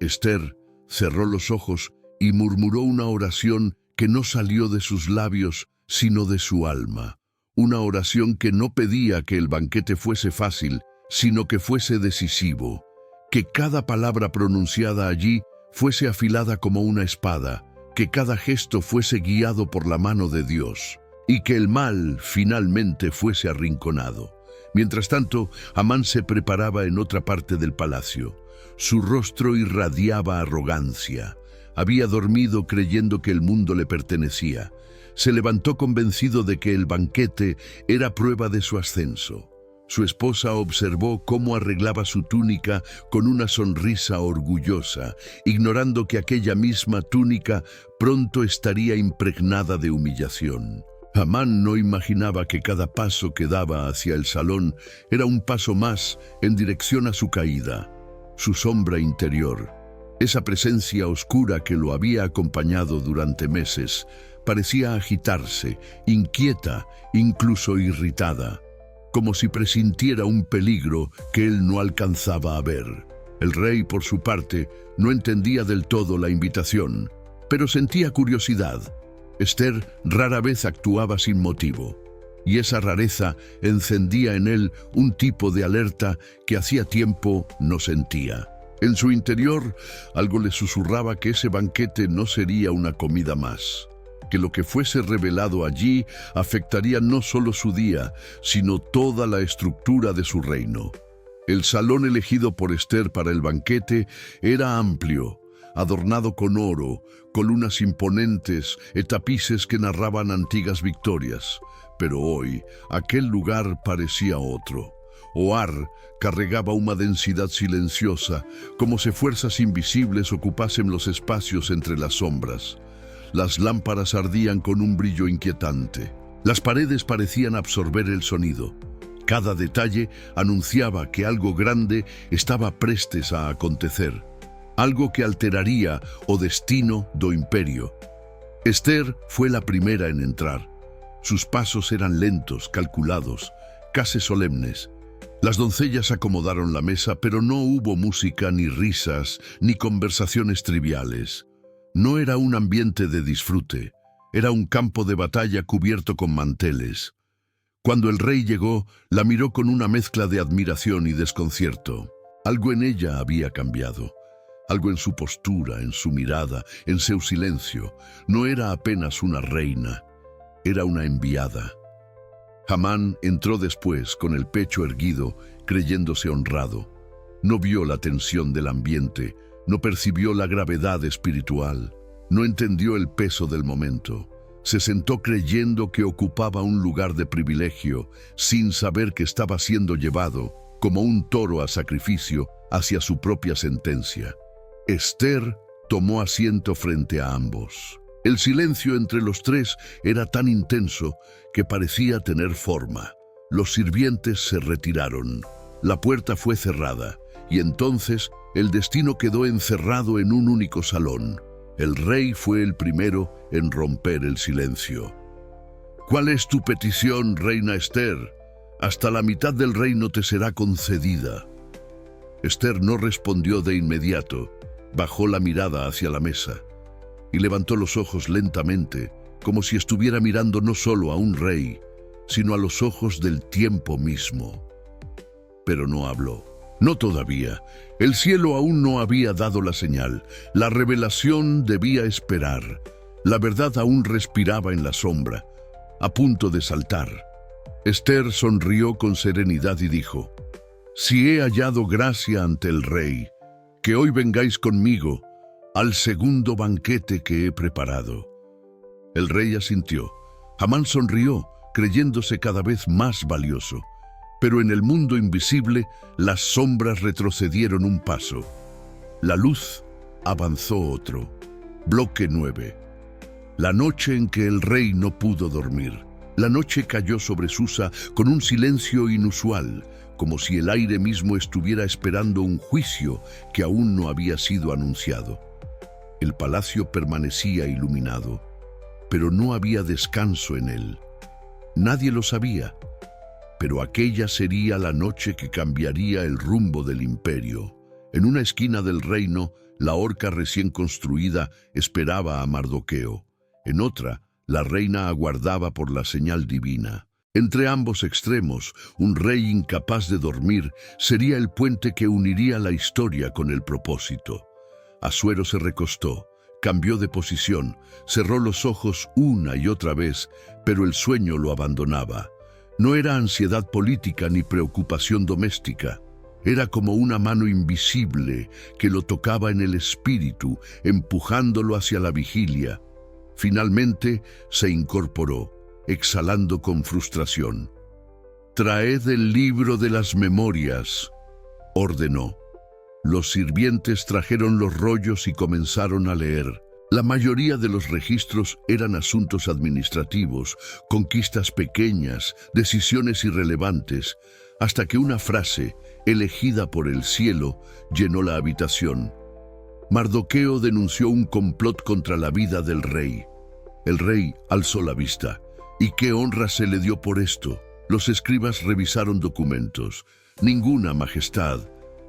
Esther cerró los ojos y murmuró una oración que no salió de sus labios, sino de su alma. Una oración que no pedía que el banquete fuese fácil, sino que fuese decisivo, que cada palabra pronunciada allí fuese afilada como una espada, que cada gesto fuese guiado por la mano de Dios, y que el mal finalmente fuese arrinconado. Mientras tanto, Amán se preparaba en otra parte del palacio. Su rostro irradiaba arrogancia. Había dormido creyendo que el mundo le pertenecía. Se levantó convencido de que el banquete era prueba de su ascenso. Su esposa observó cómo arreglaba su túnica con una sonrisa orgullosa, ignorando que aquella misma túnica pronto estaría impregnada de humillación. Amán no imaginaba que cada paso que daba hacia el salón era un paso más en dirección a su caída, su sombra interior. Esa presencia oscura que lo había acompañado durante meses parecía agitarse, inquieta, incluso irritada, como si presintiera un peligro que él no alcanzaba a ver. El rey, por su parte, no entendía del todo la invitación, pero sentía curiosidad. Esther rara vez actuaba sin motivo, y esa rareza encendía en él un tipo de alerta que hacía tiempo no sentía. En su interior, algo le susurraba que ese banquete no sería una comida más, que lo que fuese revelado allí afectaría no solo su día, sino toda la estructura de su reino. El salón elegido por Esther para el banquete era amplio, adornado con oro, columnas imponentes y tapices que narraban antiguas victorias. Pero hoy, aquel lugar parecía otro. Ohar cargaba una densidad silenciosa, como si fuerzas invisibles ocupasen los espacios entre las sombras. Las lámparas ardían con un brillo inquietante. Las paredes parecían absorber el sonido. Cada detalle anunciaba que algo grande estaba prestes a acontecer. Algo que alteraría o destino do imperio. Esther fue la primera en entrar. Sus pasos eran lentos, calculados, casi solemnes. Las doncellas acomodaron la mesa, pero no hubo música, ni risas, ni conversaciones triviales. No era un ambiente de disfrute, era un campo de batalla cubierto con manteles. Cuando el rey llegó, la miró con una mezcla de admiración y desconcierto. Algo en ella había cambiado. Algo en su postura, en su mirada, en su silencio. No era apenas una reina, era una enviada. Amán entró después con el pecho erguido, creyéndose honrado. No vio la tensión del ambiente, no percibió la gravedad espiritual, no entendió el peso del momento. Se sentó creyendo que ocupaba un lugar de privilegio, sin saber que estaba siendo llevado, como un toro a sacrificio, hacia su propia sentencia. Esther tomó asiento frente a ambos. El silencio entre los tres era tan intenso que parecía tener forma. Los sirvientes se retiraron. La puerta fue cerrada y entonces el destino quedó encerrado en un único salón. El rey fue el primero en romper el silencio. «¿Cuál es tu petición, reina Esther? Hasta la mitad del reino te será concedida». Esther no respondió de inmediato. Bajó la mirada hacia la mesa y levantó los ojos lentamente, como si estuviera mirando no solo a un rey, sino a los ojos del tiempo mismo. Pero no habló. No todavía. El cielo aún no había dado la señal. La revelación debía esperar. La verdad aún respiraba en la sombra, a punto de saltar. Esther sonrió con serenidad y dijo: «Si he hallado gracia ante el rey, que hoy vengáis conmigo al segundo banquete que he preparado». El rey asintió. Amán sonrió, creyéndose cada vez más valioso. Pero en el mundo invisible, las sombras retrocedieron un paso. La luz avanzó otro. Bloque 9. La noche en que el rey no pudo dormir. La noche cayó sobre Susa con un silencio inusual, como si el aire mismo estuviera esperando un juicio que aún no había sido anunciado. El palacio permanecía iluminado, pero no había descanso en él. Nadie lo sabía, pero aquella sería la noche que cambiaría el rumbo del imperio. En una esquina del reino, la horca recién construida esperaba a Mardoqueo. En otra, la reina aguardaba por la señal divina. Entre ambos extremos, un rey incapaz de dormir sería el puente que uniría la historia con el propósito. Asuero se recostó, cambió de posición, cerró los ojos una y otra vez, pero el sueño lo abandonaba. No era ansiedad política ni preocupación doméstica. Era como una mano invisible que lo tocaba en el espíritu, empujándolo hacia la vigilia. Finalmente se incorporó, exhalando con frustración. «Traed el libro de las memorias», ordenó. Los sirvientes trajeron los rollos y comenzaron a leer. La mayoría de los registros eran asuntos administrativos, conquistas pequeñas, decisiones irrelevantes, hasta que una frase, elegida por el cielo, llenó la habitación. Mardoqueo denunció un complot contra la vida del rey. El rey alzó la vista. ¿Y qué honra se le dio por esto? Los escribas revisaron documentos. Ninguna, majestad.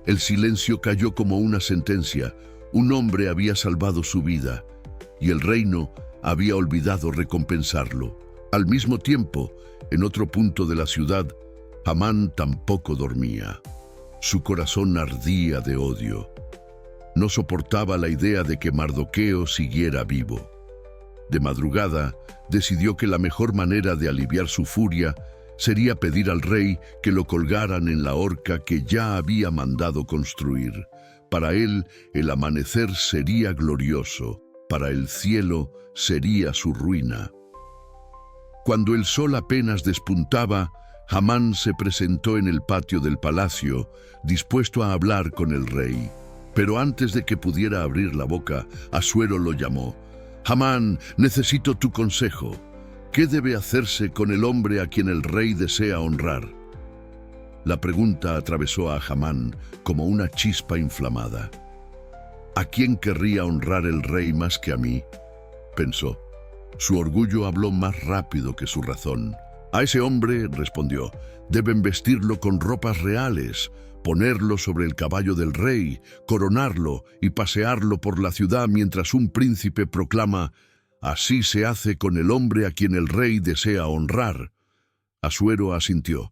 El silencio cayó como una sentencia. Un hombre había salvado su vida, y el reino había olvidado recompensarlo. Al mismo tiempo, en otro punto de la ciudad, Amán tampoco dormía. Su corazón ardía de odio. No soportaba la idea de que Mardoqueo siguiera vivo. De madrugada, decidió que la mejor manera de aliviar su furia sería pedir al rey que lo colgaran en la horca que ya había mandado construir. Para él, el amanecer sería glorioso, para el cielo sería su ruina. Cuando el sol apenas despuntaba, Amán se presentó en el patio del palacio, dispuesto a hablar con el rey. Pero antes de que pudiera abrir la boca, Asuero lo llamó. «Amán, necesito tu consejo. ¿Qué debe hacerse con el hombre a quien el rey desea honrar?» La pregunta atravesó a Amán como una chispa inflamada. «¿A quién querría honrar el rey más que a mí?», pensó. Su orgullo habló más rápido que su razón. «A ese hombre», respondió, «deben vestirlo con ropas reales, ponerlo sobre el caballo del rey, coronarlo y pasearlo por la ciudad mientras un príncipe proclama: así se hace con el hombre a quien el rey desea honrar». Asuero asintió.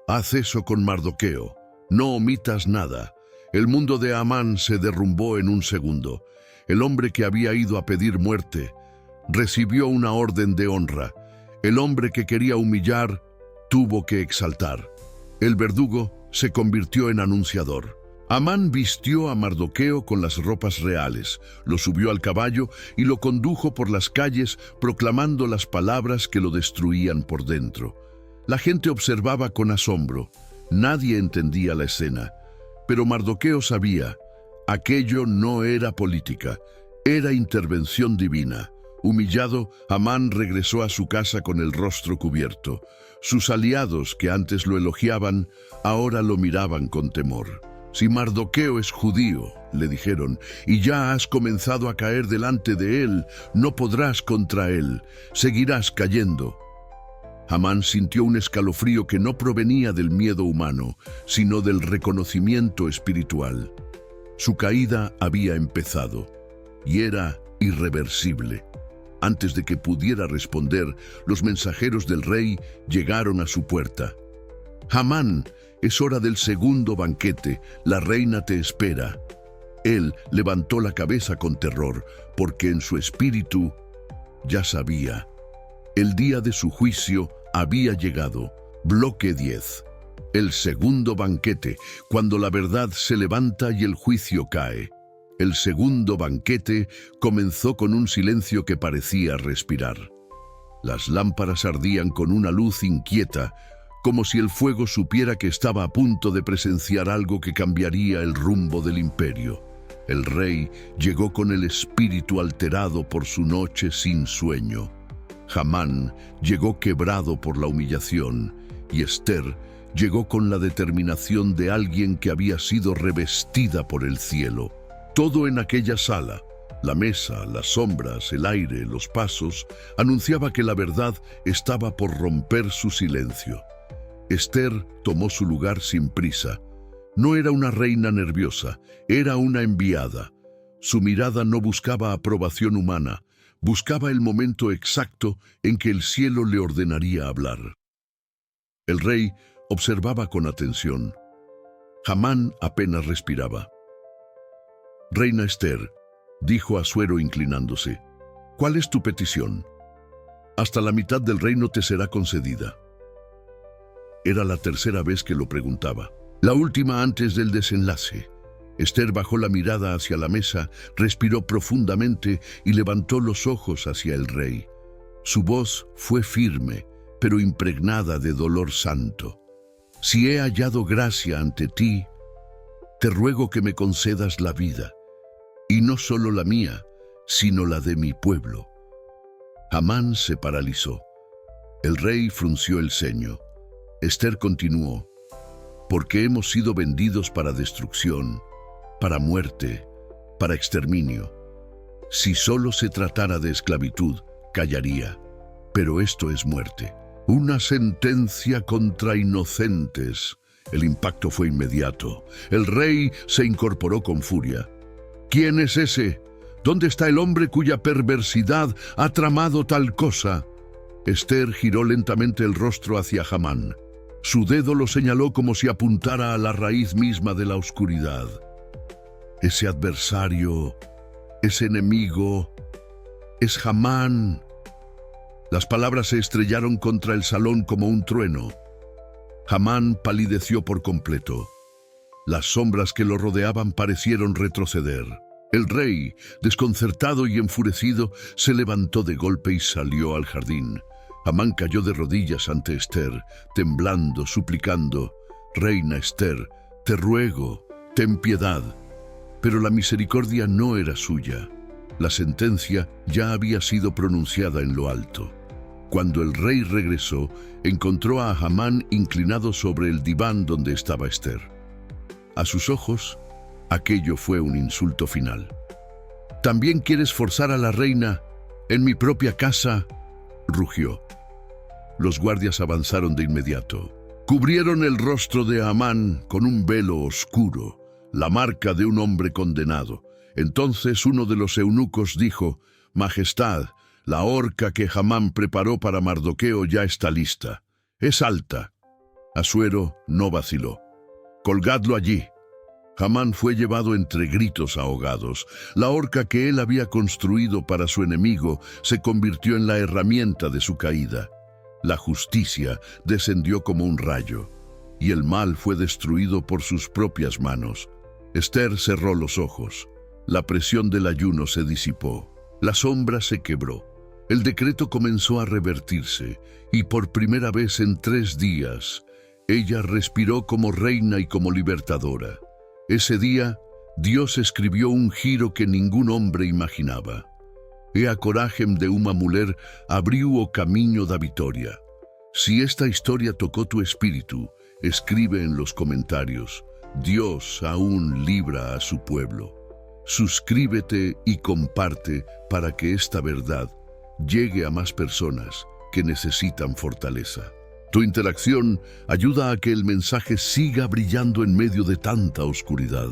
«Haz eso con Mardoqueo. No omitas nada». El mundo de Amán se derrumbó en un segundo. El hombre que había ido a pedir muerte recibió una orden de honra. El hombre que quería humillar tuvo que exaltar. El verdugo se convirtió en anunciador. Amán vistió a Mardoqueo con las ropas reales, lo subió al caballo y lo condujo por las calles proclamando las palabras que lo destruían por dentro. La gente observaba con asombro. Nadie entendía la escena. Pero Mardoqueo sabía, Aquello no era política, era intervención divina. Humillado, Amán regresó a su casa con el rostro cubierto. Sus aliados, que antes lo elogiaban, ahora lo miraban con temor. «Si Mardoqueo es judío», le dijeron, «y ya has comenzado a caer delante de él, no podrás contra él, seguirás cayendo». Amán sintió un escalofrío que no provenía del miedo humano, sino del reconocimiento espiritual. Su caída había empezado, y era irreversible. Antes de que pudiera responder, los mensajeros del rey llegaron a su puerta. «Amán, es hora del segundo banquete, la reina te espera». Él levantó la cabeza con terror, porque en su espíritu ya sabía. El día de su juicio había llegado. Bloque 10. El segundo banquete, cuando la verdad se levanta y el juicio cae. El segundo banquete comenzó con un silencio que parecía respirar. Las lámparas ardían con una luz inquieta, como si el fuego supiera que estaba a punto de presenciar algo que cambiaría el rumbo del imperio. El rey llegó con el espíritu alterado por su noche sin sueño. Hamán llegó quebrado por la humillación, y Esther llegó con la determinación de alguien que había sido revestida por el cielo. Todo en aquella sala, la mesa, las sombras, el aire, los pasos, anunciaba que la verdad estaba por romper su silencio. Esther tomó su lugar sin prisa. No era una reina nerviosa, era una enviada. Su mirada no buscaba aprobación humana, buscaba el momento exacto en que el cielo le ordenaría hablar. El rey observaba con atención. Hamán apenas respiraba. «Reina Esther», dijo Asuero inclinándose, «¿cuál es tu petición? Hasta la mitad del reino te será concedida». Era la tercera vez que lo preguntaba, la última antes del desenlace. Esther bajó la mirada hacia la mesa, respiró profundamente y levantó los ojos hacia el rey. Su voz fue firme, pero impregnada de dolor santo. «Si he hallado gracia ante ti, te ruego que me concedas la vida, y no solo la mía, sino la de mi pueblo». Amán se paralizó. El rey frunció el ceño. Esther continuó, «Porque hemos sido vendidos para destrucción, para muerte, para exterminio. Si solo se tratara de esclavitud, callaría, pero esto es muerte. Una sentencia contra inocentes». El impacto fue inmediato. El rey se incorporó con furia. «¿Quién es ese? ¿Dónde está el hombre cuya perversidad ha tramado tal cosa?» Esther giró lentamente el rostro hacia Hamán. Su dedo lo señaló como si apuntara a la raíz misma de la oscuridad. «Ese adversario, ese enemigo, es Hamán». Las palabras se estrellaron contra el salón como un trueno. Hamán palideció por completo. Las sombras que lo rodeaban parecieron retroceder. El rey, desconcertado y enfurecido, se levantó de golpe y salió al jardín. Hamán cayó de rodillas ante Esther, temblando, suplicando, «Reina Esther, te ruego, ten piedad». Pero la misericordia no era suya. La sentencia ya había sido pronunciada en lo alto. Cuando el rey regresó, encontró a Hamán inclinado sobre el diván donde estaba Esther. A sus ojos, aquello fue un insulto final. «¿También quieres forzar a la reina en mi propia casa?», rugió. Los guardias avanzaron de inmediato. Cubrieron el rostro de Hamán con un velo oscuro, la marca de un hombre condenado. Entonces uno de los eunucos dijo, «Majestad, la horca que Hamán preparó para Mardoqueo ya está lista. Es alta». Asuero no vaciló. «Colgadlo allí». Hamán fue llevado entre gritos ahogados. La horca que él había construido para su enemigo se convirtió en la herramienta de su caída. La justicia descendió como un rayo, y el mal fue destruido por sus propias manos. Esther cerró los ojos. La presión del ayuno se disipó. La sombra se quebró. El decreto comenzó a revertirse, y por primera vez en 3 días, ella respiró como reina y como libertadora. Ese día, Dios escribió un giro que ningún hombre imaginaba. E a coragem de uma mulher abriu o caminho da vitória. Si esta historia tocó tu espíritu, escribe en los comentarios: Dios aún libra a su pueblo. Suscríbete y comparte para que esta verdad llegue a más personas que necesitan fortaleza. Tu interacción ayuda a que el mensaje siga brillando en medio de tanta oscuridad.